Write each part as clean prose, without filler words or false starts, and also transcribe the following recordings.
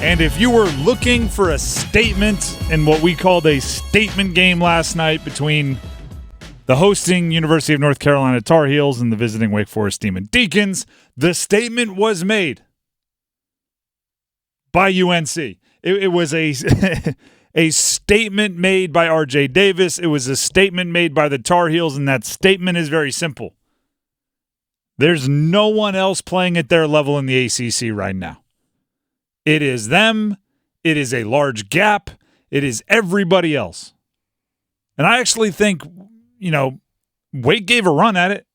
And if you were looking for a statement in what we called a statement game last night between the hosting University of North Carolina Tar Heels and the visiting Wake Forest Demon Deacons, the statement was made by UNC. It was a a statement made by RJ Davis. It was a statement made by the Tar Heels, and that statement is very simple. There's no one else playing at their level in the ACC right now. It is them. It is a large gap. It is everybody else. And I actually think, Wake gave a run at it.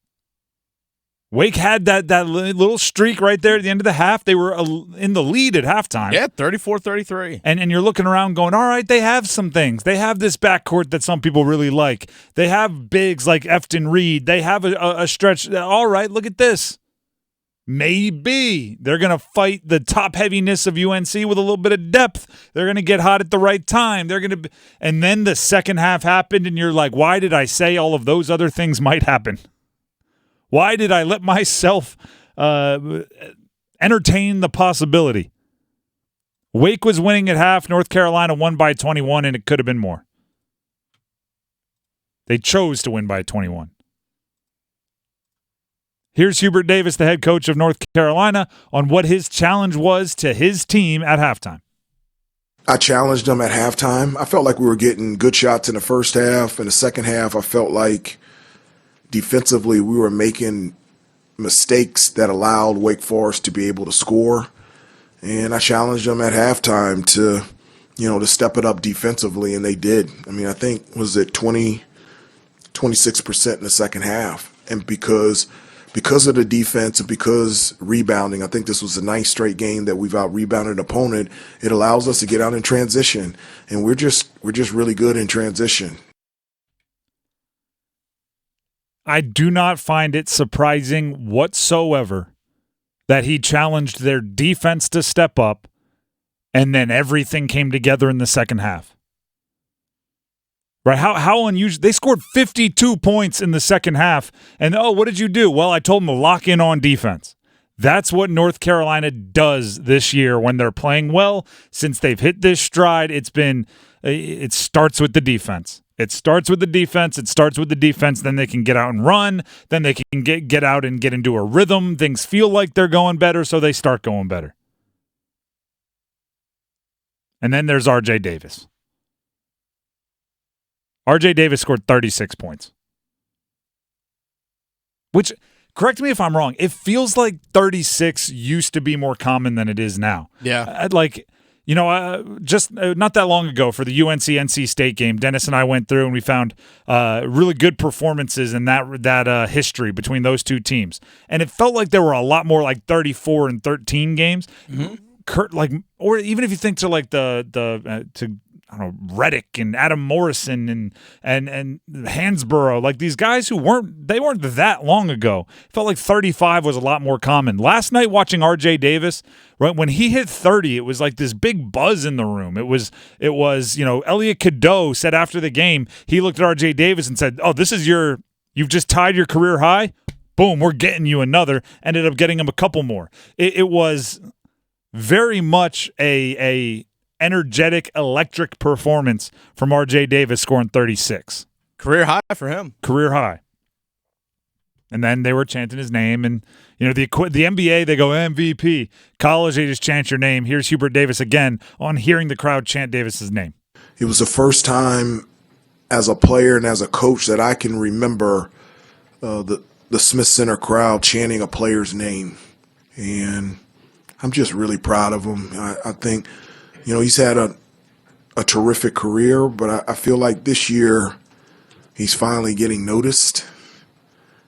Wake had that little streak right there at the end of the half. They were in the lead at halftime. Yeah, 34-33. And you're looking around going, all right, they have some things. They have this backcourt that some people really like. They have bigs like Efton Reed. They have a stretch. All right, look at this. Maybe they're going to fight the top heaviness of UNC with a little bit of depth. They're going to get hot at the right time. And then the second half happened, and you're like, why did I say all of those other things might happen? Why did I let myself entertain the possibility? Wake was winning at half. North Carolina won by 21, and it could have been more. They chose to win by 21. Here's Hubert Davis, the head coach of North Carolina, on what his challenge was to his team at halftime. I challenged them at halftime. I felt like we were getting good shots in the first half. In the second half, I felt like defensively we were making mistakes that allowed Wake Forest to be able to score. And I challenged them at halftime to step it up defensively, and they did. I mean, I think, was it 26% in the second half? And because of the defense and because rebounding, I think this was the ninth straight game that we've out-rebounded an opponent. It allows us to get out in transition, and we're just really good in transition. I do not find it surprising whatsoever that he challenged their defense to step up, and then everything came together in the second half. Right? How unusual. They scored 52 points in the second half. And, what did you do? Well, I told them to lock in on defense. That's what North Carolina does this year when they're playing well. Since they've hit this stride, it starts with the defense. It starts with the defense. Then they can get out and run. Then they can get out and get into a rhythm. Things feel like they're going better, so they start going better. And then there's RJ Davis. RJ Davis scored 36 points. Which, correct me if I'm wrong, it feels like 36 used to be more common than it is now. Yeah. Just not that long ago for the UNC-NC State game, Dennis and I went through and we found really good performances in that history between those two teams. And it felt like there were a lot more like 34 and 13 games. Mm-hmm. Or even if you think to like Reddick and Adam Morrison and Hansborough, like these guys who weren't that long ago. Felt like 35 was a lot more common. Last night watching RJ Davis, right when he hit 30, it was like this big buzz in the room. It was Elliot Cadeau said after the game, he looked at RJ Davis and said, "Oh, you've just tied your career high. Boom, we're getting you another." Ended up getting him a couple more. It was very much a energetic, electric performance from RJ Davis, scoring 36. Career high for him. Career high. And then they were chanting his name. And, the NBA, they go MVP. College, they just chant your name. Here's Hubert Davis again on hearing the crowd chant Davis's name. It was the first time as a player and as a coach that I can remember the Smith Center crowd chanting a player's name. And I'm just really proud of him. I think – he's had a terrific career, but I feel like this year he's finally getting noticed,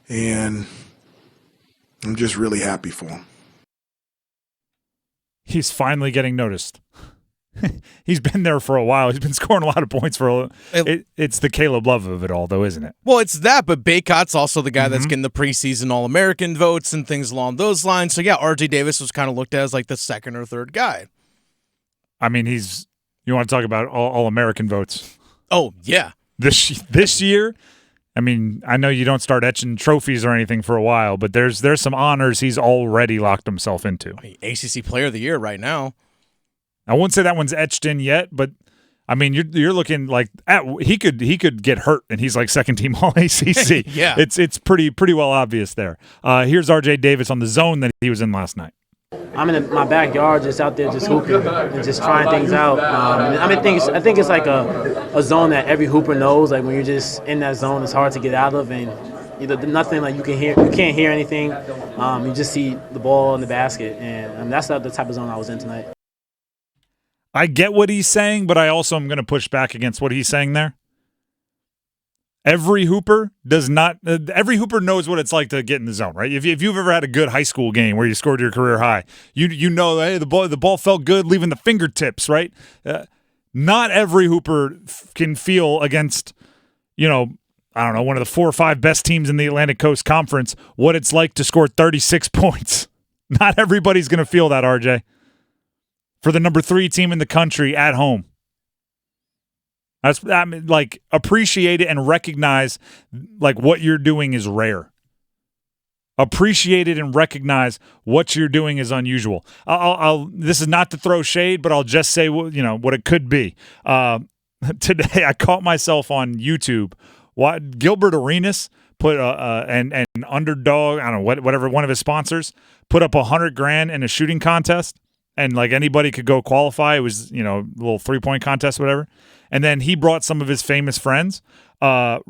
and I'm just really happy for him. He's finally getting noticed. He's been there for a while. He's been scoring a lot of points it's the Caleb Love of it all, though, isn't it? Well, it's that, but Baycott's also the guy that's getting the preseason All-American votes and things along those lines. So, yeah, RJ Davis was kind of looked at as like the second or third guy. I mean, you want to talk about all-American votes. Oh, yeah. This year, I mean, I know you don't start etching trophies or anything for a while, but there's some honors he's already locked himself into. I mean, ACC Player of the Year right now. I wouldn't say that one's etched in yet, but I mean, you're looking like he could get hurt, and he's like second team All ACC. Yeah, it's pretty well obvious there. Here's RJ Davis on the zone that he was in last night. I'm in my backyard, just out there, just hooping and just trying things out. I think it's like a zone that every hooper knows. Like when you're just in that zone, it's hard to get out of, and nothing like you can't hear anything. You just see the ball in the basket, and that's not the type of zone I was in tonight. I get what he's saying, but I also am going to push back against what he's saying there. Every hooper knows what it's like to get in the zone, right? If you've ever had a good high school game where you scored your career high, you know, hey, the ball felt good leaving the fingertips, right? Not every hooper can feel against, you know, I don't know, one of the 4 or 5 best teams in the Atlantic Coast Conference what it's like to score 36 points. Not everybody's going to feel that, RJ. For the number 3 team in the country at home. Like, appreciate it and recognize, like, what you're doing is rare. Appreciate it and recognize what you're doing is unusual. This is not to throw shade, but I'll just say, you know, what it could be. Today, I caught myself on YouTube. Gilbert Arenas put an underdog, I don't know, whatever, one of his sponsors, put up $100,000 in a shooting contest. And, like, anybody could go qualify. It was, you know, a little 3-point contest, whatever. And then he brought some of his famous friends. Rashad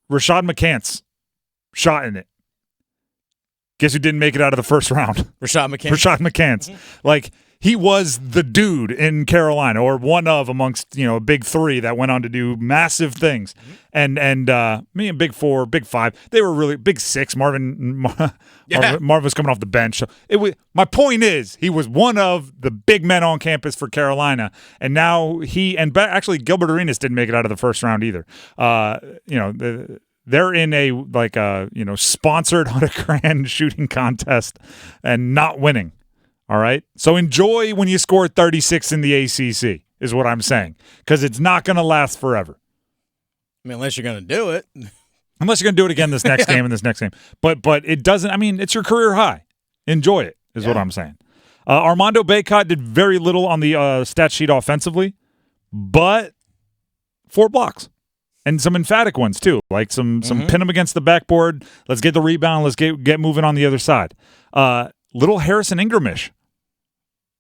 McCants shot in it. Guess who didn't make it out of the first round? Rashad McCants. Rashad McCants. Mm-hmm. Like, he was the dude in Carolina, or one of amongst, you know, a big 3 that went on to do massive things. Mm-hmm. And me and Big 4, Big 5, they were really Big 6. Marvin was coming off the bench. So my point is, he was one of the big men on campus for Carolina, and now actually Gilbert Arenas didn't make it out of the first round either. You know, they're in a sponsored $100,000 shooting contest and not winning. All right? So enjoy when you score 36 in the ACC is what I'm saying, because it's not going to last forever. I mean, unless you're going to do it. Unless you're going to do it again this next game and this next game. But it doesn't – I mean, it's your career high. Enjoy it is what I'm saying. Armando Bacot did very little on the stat sheet offensively, but 4 blocks. And some emphatic ones, too, like some pin them against the backboard. Let's get the rebound. Let's get moving on the other side. Little Harrison Ingramish.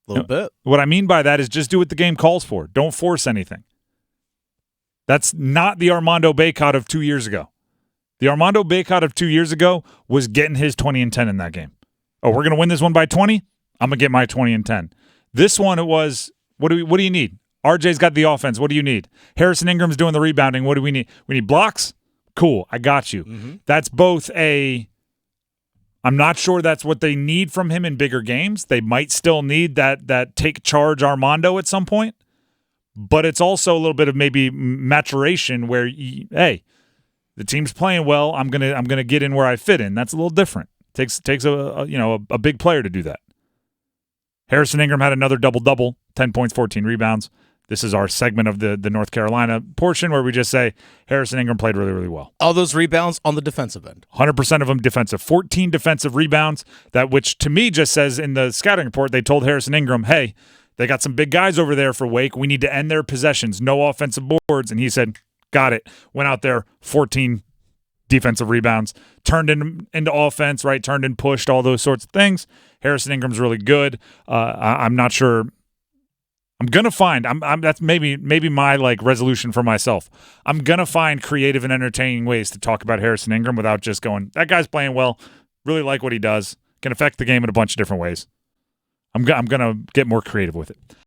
A little bit. What I mean by that is just do what the game calls for. Don't force anything. That's not the Armando Bacot of 2 years ago. The Armando Bacot of 2 years ago was getting his 20 and 10 in that game. Oh, we're going to win this one by 20? I'm going to get my 20 and 10. This one, it was, what do you need? RJ's got the offense. What do you need? Harrison Ingram's doing the rebounding. What do we need? We need blocks? Cool. I got you. Mm-hmm. That's both I'm not sure that's what they need from him in bigger games. They might still need that take charge Armando at some point. But it's also a little bit of maybe maturation where, hey, the team's playing well. I'm gonna get in where I fit in. That's a little different. Takes a big player to do that. Harrison Ingram had another double-double, 10 points, 14 rebounds. This is our segment of the North Carolina portion where we just say Harrison Ingram played really, really well. All those rebounds on the defensive end. 100% of them defensive. 14 defensive rebounds, which to me just says in the scouting report, they told Harrison Ingram, hey, they got some big guys over there for Wake. We need to end their possessions. No offensive boards. And he said, got it. Went out there, 14 defensive rebounds, turned into offense, right? Turned and pushed, all those sorts of things. Harrison Ingram's really good. I'm not sure. I'm gonna find. That's maybe my resolution for myself. I'm gonna find creative and entertaining ways to talk about Harrison Ingram without just going, that guy's playing well. Really like what he does. Can affect the game in a bunch of different ways. I'm gonna get more creative with it.